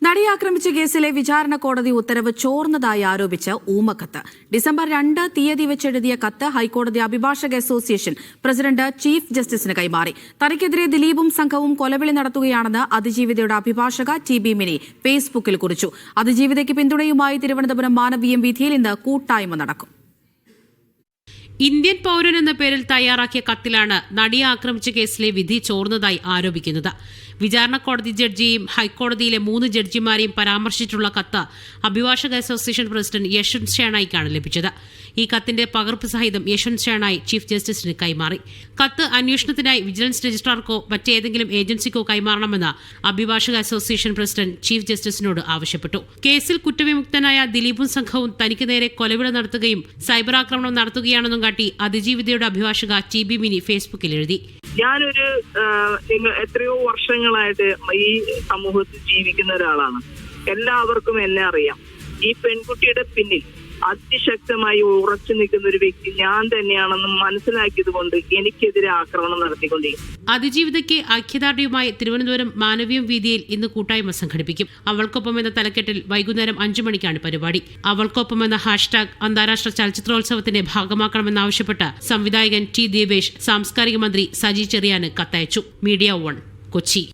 നടിയെ ആക്രമിച്ച കേസിലെ വിചാരണ കോടതി ഉത്തരവ് ചോർന്നതായി ആരോപിച്ച് ഊമക്കത്ത്. ഡിസംബർ 2 തീയതി വെച്ചെഴുതിയ കത്ത് ഹൈക്കോടതി അഭിഭാഷക അസോസിയേഷൻ പ്രസിഡന്റ് ചീഫ് ജസ്റ്റിസിന് കൈമാറി. തനിക്കെതിരെ ദിലീപും സംഘവും കൊലവിളി നടത്തുകയാണെന്ന് അതിജീവിതയുടെ അഭിഭാഷക ടി.ബി. മിനി ഫേസ്ബുക്കിൽ കുറിച്ചു. അതിജീവിതയ്ക്ക് പിന്തുണയുമായി തിരുവനന്തപുരം മാനവീയം വീഥിയിൽ ഇന്ന് കൂട്ടായ്മ നടക്കും. ഇന്ത്യൻ പൌരൻ എന്ന പേരിൽ തയ്യാറാക്കിയ കത്തിലാണ് നടിയെ ആക്രമിച്ച കേസിലെ വിധി ചോർന്നതായി ആരോപിക്കുന്നത്. വിചാരണ കോടതി ജഡ്ജിയെയും ഹൈക്കോടതിയിലെ 3 ജഡ്ജിമാരെയും പരാമർശിച്ചിട്ടുള്ള കത്ത് അഭിഭാഷക അസോസിയേഷൻ പ്രസിഡന്റ് യശ്വന്ത് ഷേണായിക്കാണ് ലഭിച്ചത്. ഈ കത്തിന്റെ പകർപ്പ് സഹിതം യശ്വന്ത് ഷേണായി ചീഫ് ജസ്റ്റിസിന് കൈമാറി. കത്ത് അന്വേഷണത്തിനായി വിജിലൻസ് രജിസ്ട്രാർക്കോ മറ്റേതെങ്കിലും ഏജൻസിക്കോ കൈമാറണമെന്ന് അഭിഭാഷക അസോസിയേഷൻ പ്രസിഡന്റ് ചീഫ് ജസ്റ്റിസിനോട് ആവശ്യപ്പെട്ടു. കേസിൽ കുറ്റവിമുക്തനായ ദിലീപും സംഘവും തനിക്ക് നേരെ കൊലവിളി നടത്തുകയും സൈബർ ആക്രമണം നടത്തുകയാണെന്നും കാട്ടി അതിജീവിതയുടെ അഭിഭാഷക ടി.ബി. മിനി ഫേസ്ബുക്കിൽ എഴുതി. ഞാനൊരു എത്രയോ വർഷങ്ങളായിട്ട് ഈ സമൂഹത്തിൽ ജീവിക്കുന്ന ഒരാളാണ്. എല്ലാവർക്കും എന്നെ അറിയാം. ഈ പെൺകുട്ടിയുടെ പിന്നിൽ അതിശക്തമായി ഉറച്ചു നിൽക്കുന്ന ഒരു വ്യക്തി ഞാൻ തന്നെയാണെന്ന് മനസ്സിലാക്കിയത് കൊണ്ട് എനിക്കെതിരെ ആക്രമണം നടത്തിക്കൊണ്ടിരിക്കും. അതിജീവിതയ്ക്ക് ഐക്യദാർഢ്യവുമായി തിരുവനന്തപുരം മാനവീയം വീഥിയിൽ ഇന്ന് കൂട്ടായ്മ സംഘടിപ്പിക്കും. അവൾക്കൊപ്പം എന്ന തലക്കെട്ടിൽ വൈകുന്നേരം 5 മണിക്കാണ് പരിപാടി. അവൾക്കൊപ്പം എന്ന ഹാഷ്ടാഗ് അന്താരാഷ്ട്ര ചലച്ചിത്രോത്സവത്തിന്റെ ഭാഗമാക്കണമെന്നാവശ്യപ്പെട്ട് സംവിധായകൻ ടി. ദീപേഷ് സാംസ്കാരിക മന്ത്രി സജി ചെറിയാന് കത്തയച്ചു. മീഡിയ 1 കൊച്ചി.